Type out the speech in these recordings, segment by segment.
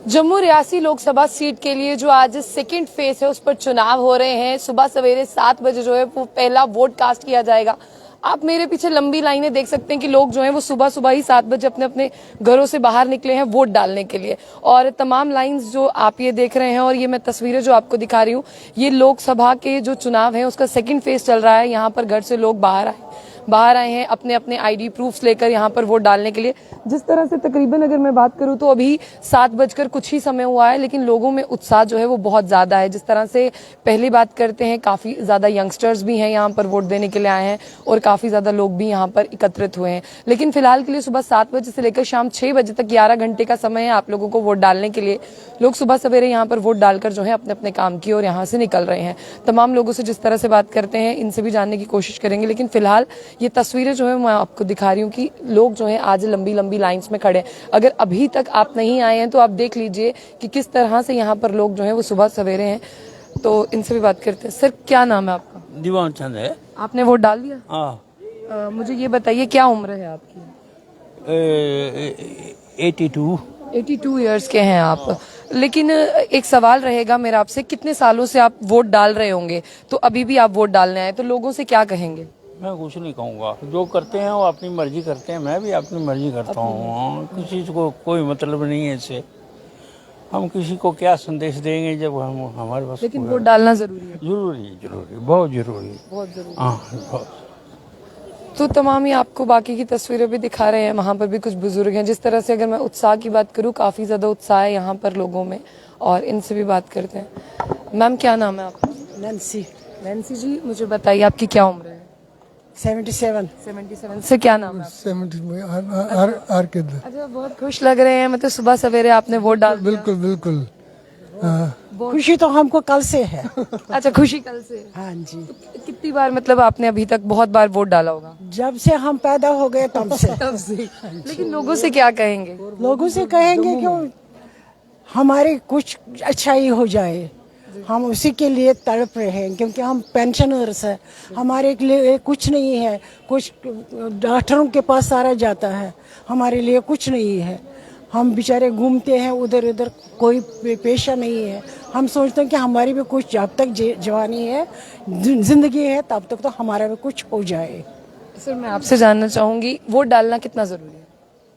Jammu Reasi Lok Sabha seat के लिए जो आज सेकंड फेज है उस पर चुनाव हो रहे हैं। सुबह सवेरे 7 बजे जो है वो पहला वोट कास्ट किया जाएगा। आप मेरे पीछे लंबी लाइनें देख सकते हैं कि लोग जो हैं वो सुबह सुबह ही 7 बजे अपने अपने घरों से बाहर निकले हैं वोट डालने के लिए। और तमाम लाइंस जो आप ये देख रहे हैं और ये मैं तस्वीरें जो आपको दिखा रही हूँ, ये लोकसभा के जो चुनाव है उसका सेकंड फेज चल रहा है। यहाँ पर घर से लोग बाहर आए हैं अपने अपने आईडी प्रूफ्स लेकर यहाँ पर वोट डालने के लिए। जिस तरह से तकरीबन अगर मैं बात करूं तो अभी 7 बजकर कुछ ही समय हुआ है, लेकिन लोगों में उत्साह जो है वो बहुत ज्यादा है। जिस तरह से पहली बात करते हैं, काफी ज्यादा यंगस्टर्स भी हैं यहाँ पर वोट देने के लिए आए हैं और काफी ज्यादा लोग भी यहाँ पर एकत्रित हुए हैं। लेकिन फिलहाल के लिए सुबह 7 बजे से लेकर शाम 6 बजे तक 11 घंटे का समय है आप लोगों को वोट डालने के लिए। लोग सुबह सवेरे यहाँ पर वोट डालकर जो है अपने अपने काम की और यहाँ से निकल रहे हैं। तमाम लोगों से जिस तरह से बात करते हैं इनसे भी जानने की कोशिश करेंगे, लेकिन फिलहाल ये तस्वीरें जो है मैं आपको दिखा रही हूँ कि लोग जो है आज लंबी लंबी लाइंस में खड़े हैं। अगर अभी तक आप नहीं आए हैं तो आप देख लीजिए कि किस तरह से यहाँ पर लोग जो है वो सुबह सवेरे हैं। तो इनसे भी बात करते हैं। सर, क्या नाम है आपका? दीवान चंद है। आपने वोट डाल दिया? हाँ। मुझे ये बताइए क्या उम्र है आपकी? 82 ईयर्स के हैं आप। लेकिन एक सवाल रहेगा मेरा आपसे, कितने सालों से आप वोट डाल रहे होंगे, तो अभी भी आप वोट डालने आए, तो लोगों से क्या कहेंगे? मैं कुछ नहीं कहूँगा, जो करते हैं वो अपनी मर्जी करते हैं, मैं भी अपनी मर्जी करता हूँ। किसी को कोई मतलब नहीं है इससे। हम किसी को क्या संदेश देंगे जब हम हमारे पास। लेकिन वोट डालना जरूरी है। जरूरी, बहुत जरूरी। हाँ, बहुत। तो तमाम ही आपको बाकी की तस्वीरें भी दिखा रहे हैं। वहाँ पर भी कुछ बुजुर्ग हैं। जिस तरह से अगर मैं उत्साह की बात करूँ, काफी ज्यादा उत्साह है यहाँ पर लोगों में, और इनसे भी बात करते हैं। मैम, क्या नाम है आपका? नैन्सी जी, मुझे बताइए आपकी क्या उम्र है? 77 से क्या नाम है? 70 अच्छा, बहुत खुश लग रहे हैं। मतलब सुबह सवेरे आपने वोट डाल दिया। बिल्कुल। खुशी तो हमको कल से है। अच्छा, खुशी कल से? हाँ जी। तो कितनी बार, मतलब आपने अभी तक बहुत बार वोट डाला होगा? जब से हम पैदा हो गए तब से। लेकिन लोगों से क्या कहेंगे? लोगों से कहेंगे कि हमारे कुछ अच्छा ही हो जाए। हम उसी के लिए तड़प रहे हैं, क्योंकि हम पेंशनर्स हैं। हमारे लिए कुछ नहीं है। कुछ डॉक्टरों के पास सारा जाता है, हमारे लिए कुछ नहीं है। हम बेचारे घूमते हैं उधर उधर, कोई पेशा नहीं है। हम सोचते हैं कि हमारी भी कुछ, जब तक जवानी है, जिंदगी है, तब तक तो हमारा भी कुछ हो जाए। सर, मैं आपसे जानना चाहूंगी, वोट डालना कितना जरूरी है?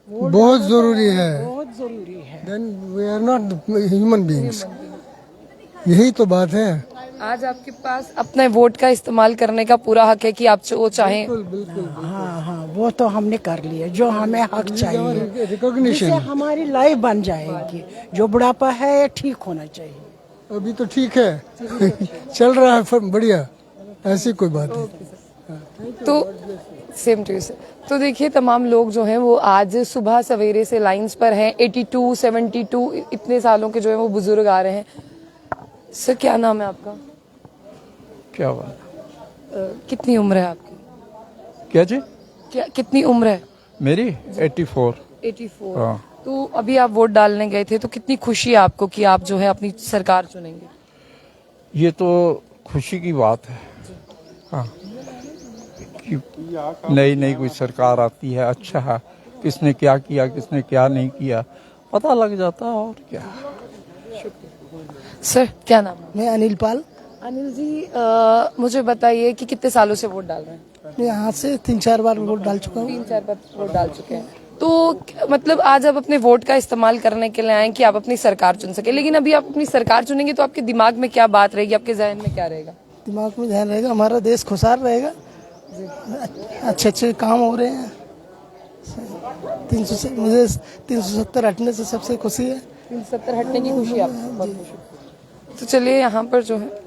बहुत जरूरी है। बहुत जरूरी है। Then we are not human beings. यही तो बात है। आज आपके पास अपने वोट का इस्तेमाल करने का पूरा हक है कि आप जो चाहें। बिल्कुल। हाँ, वो तो हमने कर लिया जो हमें हक चाहिए। रिकॉग्निशन, जिससे हमारी लाइफ बन जाएगी। जो बुढ़ापा है ठीक होना चाहिए। अभी तो ठीक है। चल रहा है बढ़िया, ऐसी कोई बात नहीं। तो सेम टू यू सर। तो देखिए, तमाम लोग जो हैं वो आज सुबह सवेरे से लाइंस पर हैं। 82, 72 इतने सालों के जो है वो बुजुर्ग आ रहे हैं। सर, क्या नाम है आपका? क्या बात? कितनी उम्र है आपकी? क्या जी? कितनी उम्र है? मेरी 84। 84। हाँ। तो अभी आप वोट डालने गए थे, तो कितनी खुशी है आपको कि आप जो है अपनी सरकार चुनेंगे? ये तो खुशी की बात है। हाँ, कि नई कोई सरकार आती है, अच्छा है, किसने क्या किया किसने क्या नहीं किया पता लग जाता है, और क्या। सर, क्या नाम है? मैं अनिल पाल। अनिल जी, मुझे बताइए कि कितने सालों से वोट डाल रहे हैं? मैं यहाँ से 3-4 बार वोट डाल चुका हूँ। 3-4 बार वोट डाल चुके हैं। तो मतलब आज आप अपने वोट का इस्तेमाल करने के लिए आए कि आप अपनी सरकार चुन सके। लेकिन अभी आप अपनी सरकार चुनेंगे तो आपके दिमाग में क्या बात रहेगी, आपके जहन में क्या रहेगा? दिमाग में ध्यान रहेगा, हमारा देश खुशहाल रहेगा, अच्छे काम हो रहे हैं। 300 मुझे 370 हटने से सबसे खुशी है। 370 हटने की खुशी आपको? बहुत खुशी। तो चलिए, यहाँ पर जो है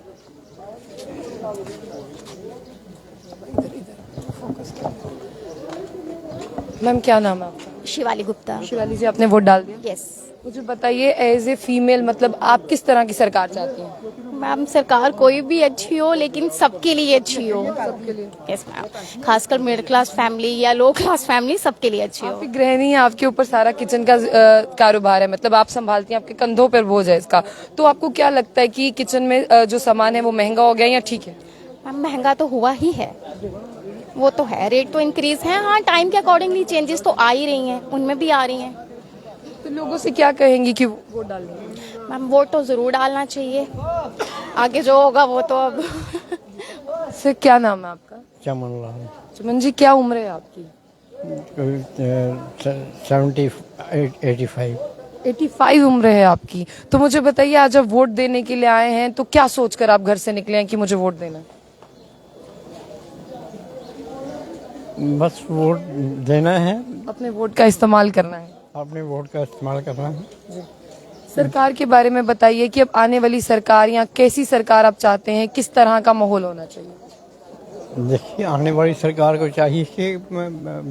मैम, क्या नाम है आपका? शिवाली गुप्ता। शिवाली जी, आपने वोट डाल दिया? यस मुझे बताइए, एज ए फीमेल, मतलब आप किस तरह की सरकार चाहती हैं? मैम, सरकार कोई भी अच्छी हो, लेकिन सबके लिए अच्छी हो। सबके लिए? यस मैम, खासकर मिडिल क्लास फैमिली या लो क्लास फैमिली, सबके लिए अच्छी हो। आप एक गृहिणी है, आपके ऊपर सारा किचन का कारोबार है, मतलब आप संभालती हैं, आपके कंधों पर बोझ है इसका। तो आपको क्या लगता है कि किचन में जो सामान है वो महंगा हो गया या ठीक है? मैम, महंगा तो हुआ ही है, वो तो है, रेट तो इंक्रीज है। हाँ, टाइम के अकॉर्डिंगली चेंजेस तो आ ही रही हैं, उनमें भी आ रही हैं। तो लोगों से क्या कहेंगी कि वोट डालेंगे? मैम वोट तो जरूर डालना चाहिए, आगे जो होगा वो तो अब सर क्या नाम है आपका? चमन लाल चमन जी, क्या उम्र है आपकी? 85। 85 उम्र है आपकी। तो मुझे बताइए, आज आप वोट देने के लिए आए हैं तो क्या सोचकर आप घर से निकले हैं कि मुझे वोट देना है? बस वोट देना है, अपने वोट का इस्तेमाल करना है। अपने वोट का इस्तेमाल करना है। सरकार के बारे में बताइए कि अब आने वाली सरकार या कैसी सरकार आप चाहते हैं, किस तरह का माहौल होना चाहिए? देखिए, आने वाली सरकार को चाहिए कि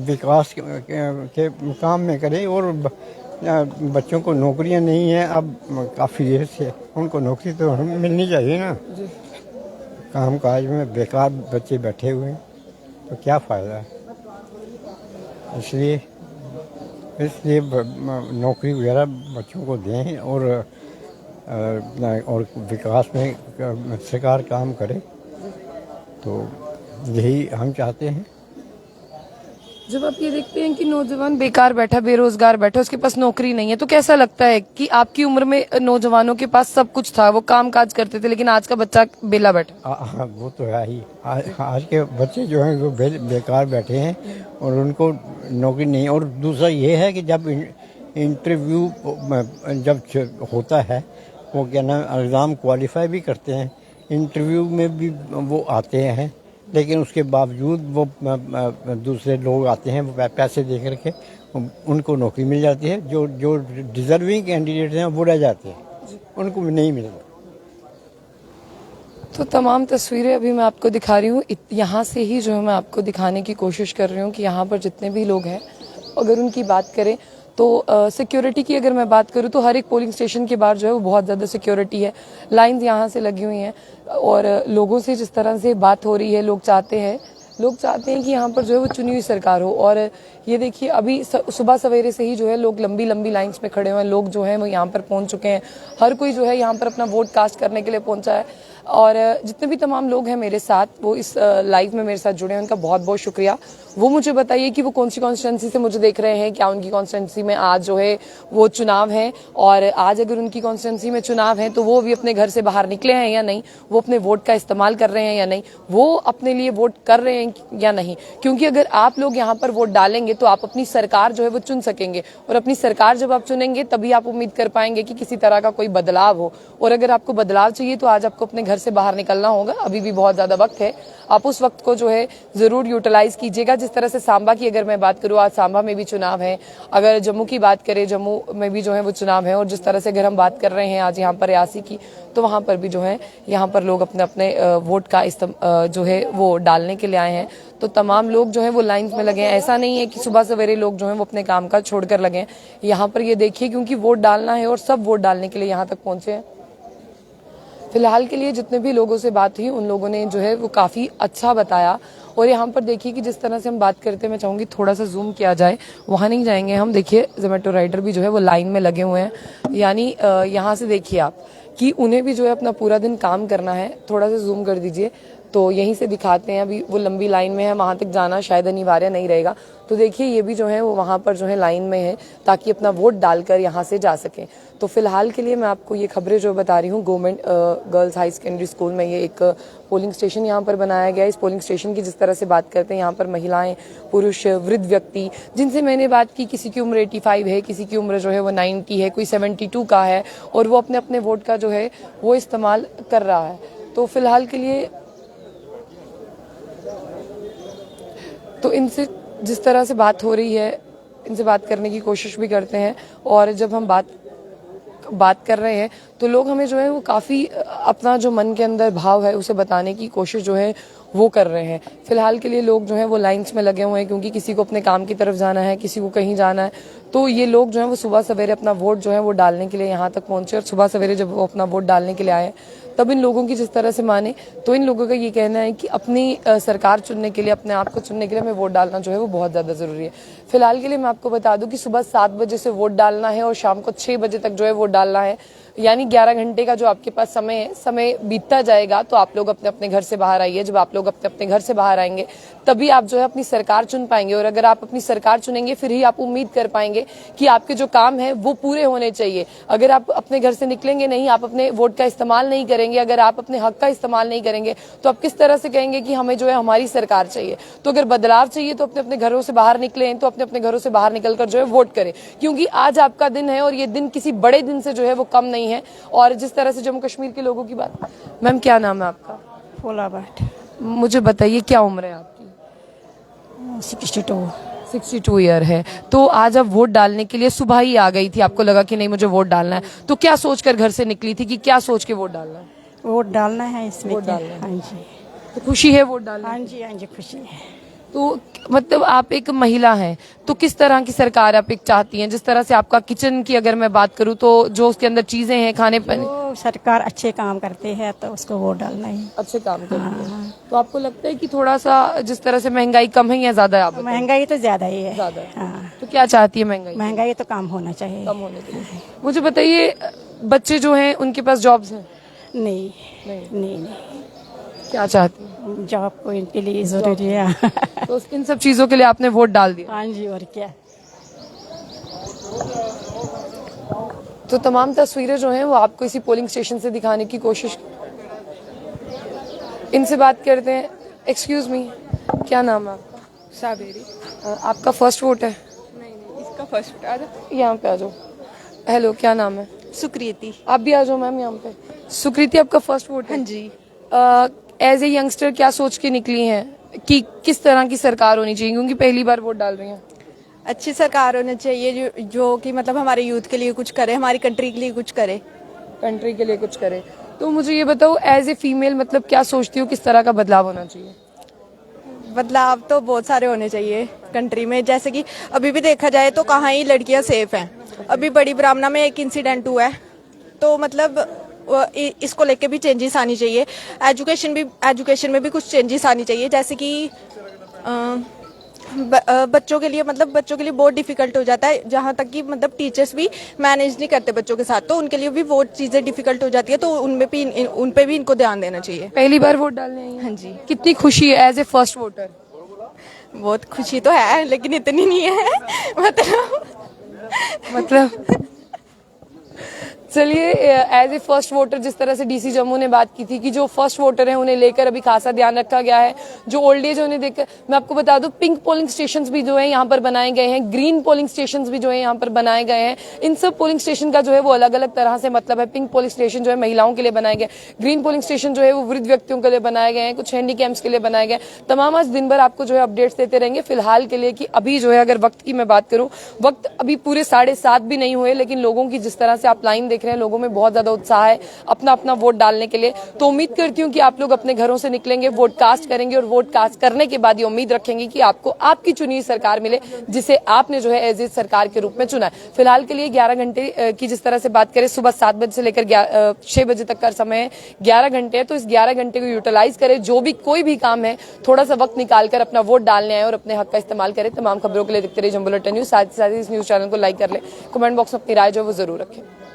विकास के काम में करे, और बच्चों को नौकरियां नहीं है अब काफ़ी देर से, उनको नौकरी तो मिलनी चाहिए ना। काम काज में बेकार बच्चे बैठे हुए हैं तो क्या फ़ायदा है। इसलिए नौकरी वगैरह बच्चों को दें, और विकास में सरकार काम करे, तो यही हम चाहते हैं। जब आप ये देखते हैं कि नौजवान बेकार बैठा, बेरोजगार बैठा, उसके पास नौकरी नहीं है, तो कैसा लगता है कि आपकी उम्र में नौजवानों के पास सब कुछ था, वो काम काज करते थे, लेकिन आज का बच्चा बेला बैठा? हाँ, वो तो है ही। आज के बच्चे जो हैं वो बेकार बैठे हैं और उनको नौकरी नहीं। और दूसरा ये है कि जब इंटरव्यू जब होता है, वो क्या नाम, एग्ज़ाम क्वालिफाई भी करते हैं, इंटरव्यू में भी वो आते हैं, लेकिन उसके बावजूद वो दूसरे लोग आते हैं, वो पैसे दे करके उनको नौकरी मिल जाती है। जो डिजर्विंग कैंडिडेट हैं वो रह जाते हैं, उनको नहीं मिलता। तो तमाम तस्वीरें अभी मैं आपको दिखा रही हूँ, यहाँ से ही जो है मैं आपको दिखाने की कोशिश कर रही हूँ कि यहाँ पर जितने भी लोग हैं, अगर उनकी बात करें तो सिक्योरिटी की अगर मैं बात करूँ तो हर एक पोलिंग स्टेशन के बाहर जो है वो बहुत ज़्यादा सिक्योरिटी है, लाइंस यहाँ से लगी हुई हैं। और लोगों से जिस तरह से बात हो रही है, लोग चाहते हैं कि यहाँ पर जो है वो चुनी हुई सरकार हो। और ये देखिए, अभी सुबह सवेरे से ही जो है लोग लंबी लंबी लाइंस में खड़े हुए हैं, लोग जो हैं वो यहाँ पर पहुँच चुके हैं, हर कोई जो है यहाँ पर अपना वोट कास्ट करने के लिए पहुँचा है। और जितने भी तमाम लोग हैं मेरे साथ, वो इस लाइव में मेरे साथ जुड़े हैं, उनका बहुत बहुत शुक्रिया। वो मुझे बताइए कि वो कौन सी कॉन्स्टिट्यूंसी से मुझे देख रहे हैं, क्या उनकी कॉन्स्टिट्यूंसी में आज जो है वो चुनाव है, और आज अगर उनकी कॉन्स्टिट्यूंसी में चुनाव है तो वो भी अपने घर से बाहर निकले हैं या नहीं, वो अपने वोट का इस्तेमाल कर रहे हैं या नहीं, वो अपने लिए वोट कर रहे हैं या नहीं। क्योंकि अगर आप लोग यहाँ पर वोट डालेंगे तो आप अपनी सरकार जो है वो चुन सकेंगे, और अपनी सरकार जब आप चुनेंगे तभी आप उम्मीद कर पाएंगे कि किसी तरह का कोई बदलाव हो। और अगर आपको बदलाव चाहिए तो आज आपको अपने घर से बाहर निकलना होगा, अभी भी बहुत ज्यादा वक्त है, आप उस वक्त को जो है जरूर यूटिलाइज कीजिएगा। जिस तरह से सांबा की अगर मैं बात करूँ, आज सांबा में भी चुनाव है, अगर जम्मू की बात करें, जम्मू में भी जो है वो चुनाव है, और जिस तरह से अगर हम बात कर रहे हैं आज यहाँ पर रियासी की, तो वहाँ पर भी जो है यहाँ पर लोग अपने अपने वोट का जो है वो डालने के लिए आए हैं। तो तमाम लोग जो है वो लाइन्स में लगे हैं, ऐसा नहीं है कि सुबह सवेरे लोग जो है वो अपने काम का छोड़कर लगे हैं यहाँ पर। ये देखिए, क्योंकि वोट डालना है और सब वोट डालने के लिए यहाँ तक पहुंचे हैं। फिलहाल के लिए जितने भी लोगों से बात हुई, उन लोगों ने जो है वो काफ़ी अच्छा बताया। और यहाँ पर देखिए कि जिस तरह से हम बात करते हैं, मैं चाहूँगी थोड़ा सा जूम किया जाए, वहाँ नहीं जाएंगे हम। देखिए, जोमेटो राइडर भी जो है वो लाइन में लगे हुए हैं, यानी यहाँ से देखिए आप कि उन्हें भी जो है अपना पूरा दिन काम करना है। थोड़ा सा जूम कर दीजिए तो यहीं से दिखाते हैं, अभी वो लंबी लाइन में है, वहाँ तक जाना शायद अनिवार्य नहीं रहेगा। तो देखिए, ये भी जो है वो वहाँ पर जो है लाइन में है, ताकि अपना वोट डालकर यहाँ से जा सकें। तो फिलहाल के लिए मैं आपको ये खबरें जो बता रही हूँ, government girls high secondary school में ये एक पोलिंग स्टेशन यहाँ पर बनाया गया है। इस पोलिंग स्टेशन की जिस तरह से बात करते हैं, यहाँ पर महिलाएं, पुरुष, वृद्ध व्यक्ति, जिनसे मैंने बात की, किसी की उम्र 85 है, किसी की उम्र जो है वो 90 है, कोई 72 का है, और वो अपने अपने वोट का जो है वो इस्तेमाल कर रहा है। तो फिलहाल के लिए तो इनसे जिस तरह से बात हो रही है, इनसे बात करने की कोशिश भी करते हैं। और जब हम बात कर रहे हैं तो लोग हमें जो है वो काफ़ी अपना जो मन के अंदर भाव है उसे बताने की कोशिश जो है वो कर रहे हैं। फिलहाल के लिए लोग जो है वो लाइंस में लगे हुए हैं, क्योंकि किसी को अपने काम की तरफ जाना है, किसी को कहीं जाना है। तो ये लोग जो है वो सुबह सवेरे अपना वोट जो है वो डालने के लिए यहाँ तक पहुंचे। और सुबह सवेरे जब वो अपना वोट डालने के लिए आए, तब इन लोगों की जिस तरह से माने, तो इन लोगों का ये कहना है कि अपनी सरकार चुनने के लिए, अपने आप को चुनने के लिए हमें वोट डालना जो है वो बहुत ज़्यादा ज़रूरी है। फिलहाल के लिए मैं आपको बता दूं कि सुबह 7 बजे से वोट डालना है और शाम को 6 बजे तक जो है वोट डालना है। यानी 11 घंटे का जो आपके पास समय है, समय बीतता जाएगा तो आप लोग अपने अपने घर से बाहर आइए। जब आप लोग अपने अपने घर से बाहर आएंगे तभी आप जो है अपनी सरकार चुन पाएंगे, और अगर आप अपनी सरकार चुनेंगे फिर ही आप उम्मीद कर पाएंगे कि आपके जो काम है वो पूरे होने चाहिए। अगर आप अपने घर से निकलेंगे नहीं, आप अपने वोट का इस्तेमाल नहीं करेंगे, अगर आप अपने हक का इस्तेमाल नहीं करेंगे तो आप किस तरह से कहेंगे कि हमें जो है हमारी सरकार चाहिए। तो अगर बदलाव चाहिए तो अपने अपने घरों से बाहर निकलें, तो अपने अपने घरों से बाहर निकलकर जो है वोट करें, क्योंकि आज आपका दिन है और ये दिन किसी बड़े दिन से जो है वो कम नहीं है। और जिस तरह से जम्मू कश्मीर के लोगों की बात, मैम क्या नाम है आपका? फूला भट्ट, मुझे बताइए क्या उम्र है आपकी? 62। 62 ईयर है। तो आज आप वोट डालने के लिए सुबह ही आ गई थी, आपको लगा कि नहीं मुझे वोट डालना है, तो क्या सोचकर घर से निकली थी कि क्या सोच के वोट डालना है? वोट डालना है इसमें। वोट डालना है। हाँ जी, तो खुशी है वोट डालने? हाँ जी, हाँ जी, खुशी है। तो मतलब आप एक महिला हैं, तो किस तरह की सरकार आप एक चाहती हैं? जिस तरह से आपका किचन की अगर मैं बात करूं तो जो उसके अंदर चीजें हैं खाने पीने, तो सरकार अच्छे काम करते हैं तो उसको वोट डालना ही। अच्छे काम करती है। तो आपको लगता है कि थोड़ा सा जिस तरह से महंगाई कम है या ज्यादा है? आप बताइए। महंगाई तो ज्यादा ही है। ज्यादा है। हाँ, तो क्या चाहती है महंगाई? महंगाई तो कम होना चाहिए। कम होने के लिए। मुझे बताइए बच्चे जो हैं उनके पास जॉब्स हैं? नहीं, नहीं। नहीं, नहीं, क्या चाहती हैं? जॉब को इनके लिए जरूरी है। तो इन सब चीजों के लिए आपने वोट डाल दिया? हाँ जी, और क्या। तो तमाम तस्वीरें जो हैं वो आपको इसी पोलिंग स्टेशन से दिखाने की कोशिश। इनसे बात करते हैं। एक्सक्यूज मी, क्या नाम है आपका? साबेरी। आपका फर्स्ट वोट है? नहीं, इसका फर्स्ट वोट। आ जाओ। यहाँ पे आ जाओ। हेलो, क्या नाम है? सुकृति। आप भी आ जाओ मैम यहाँ पे। सुकृति, आपका फर्स्ट वोट है? हाँ जी। एज ए यंगस्टर क्या सोच के निकली हैं कि किस तरह की सरकार होनी चाहिए, क्योंकि पहली बार वोट डाल रही हैं? अच्छी सरकार होनी चाहिए जो कि मतलब हमारे यूथ के लिए कुछ करे, हमारी कंट्री के लिए कुछ करे। कंट्री के लिए कुछ करे। तो मुझे ये बताओ एज ए फीमेल मतलब क्या सोचती हो किस तरह का बदलाव होना चाहिए? बदलाव तो बहुत सारे होने चाहिए कंट्री में। जैसे कि अभी भी देखा जाए तो कहाँ ही लड़कियां सेफ हैं। अभी बड़ी ब्राह्मणा में एक इंसिडेंट हुआ है, तो मतलब इसको लेके भी चेंजेस आनी चाहिए। एजुकेशन में भी कुछ चेंजेस आनी चाहिए। जैसे कि बच्चों के लिए बहुत डिफिकल्ट हो जाता है, जहाँ तक कि मतलब टीचर्स भी मैनेज नहीं करते बच्चों के साथ, तो उनके लिए भी बहुत चीजें डिफिकल्ट हो जाती है, तो उन पे भी इनको ध्यान देना चाहिए। पहली बार वोट डालने आई हैं? हाँ जी। कितनी खुशी है एज ए फर्स्ट वोटर? बहुत खुशी तो है लेकिन इतनी नहीं है। मतलब चलिए, एज ए फर्स्ट वोटर जिस तरह से डीसी जम्मू ने बात की थी कि जो फर्स्ट वोटर है उन्हें लेकर अभी खासा ध्यान रखा गया है, जो ओल्ड एज है उन्हें देखकर, मैं आपको बता दूं पिंक पोलिंग स्टेशंस भी जो है यहाँ पर बनाए गए हैं, ग्रीन पोलिंग स्टेशंस भी जो है यहाँ पर बनाए गए हैं। इन सब पोलिंग स्टेशन का जो है वो अलग अलग तरह से मतलब है। पिंक पोलिंग स्टेशन जो है महिलाओं के लिए बनाए गए, ग्रीन पोलिंग स्टेशन जो है वो वृद्ध व्यक्तियों के लिए बनाए गए हैं, कुछ हैंडीकैम्स के लिए बनाए गए। तमाम आज दिन भर आपको जो है अपडेट्स देते रहेंगे। फिलहाल के लिए कि अभी जो है अगर वक्त की मैं बात करूं, वक्त अभी पूरे 7:30 भी नहीं हुए, लेकिन लोगों की जिस तरह से आप लाइन देख रहे हैं, लोगों में बहुत ज्यादा उत्साह है अपना अपना वोट डालने के लिए। तो उम्मीद करती हूँ कि आप लोग अपने घरों से निकलेंगे, वोट कास्ट करेंगे, और वोट कास्ट करने के बाद ये उम्मीद रखेंगे कि आपको आपकी चुनी हुई सरकार मिले, जिसे आपने जो है एज ए सरकार के रूप में चुना है। फिलहाल के लिए 11 घंटे की जिस तरह से बात करें, सुबह 7 बजे से लेकर 6 बजे तक का समय है, 11 घंटे है। तो इस 11 घंटे को यूटिलाइज करें, जो भी कोई भी काम है थोड़ा सा वक्त निकालकर अपना वोट डालने आए और अपने हक का इस्तेमाल करें। तमाम खबरों के लिए देखते रहिए जम्मू बुलेटिन न्यूज। साथ ही इस न्यूज चैनल को लाइक कर ले, कमेंट बॉक्स में अपनी राय जो वो जरूर रखें।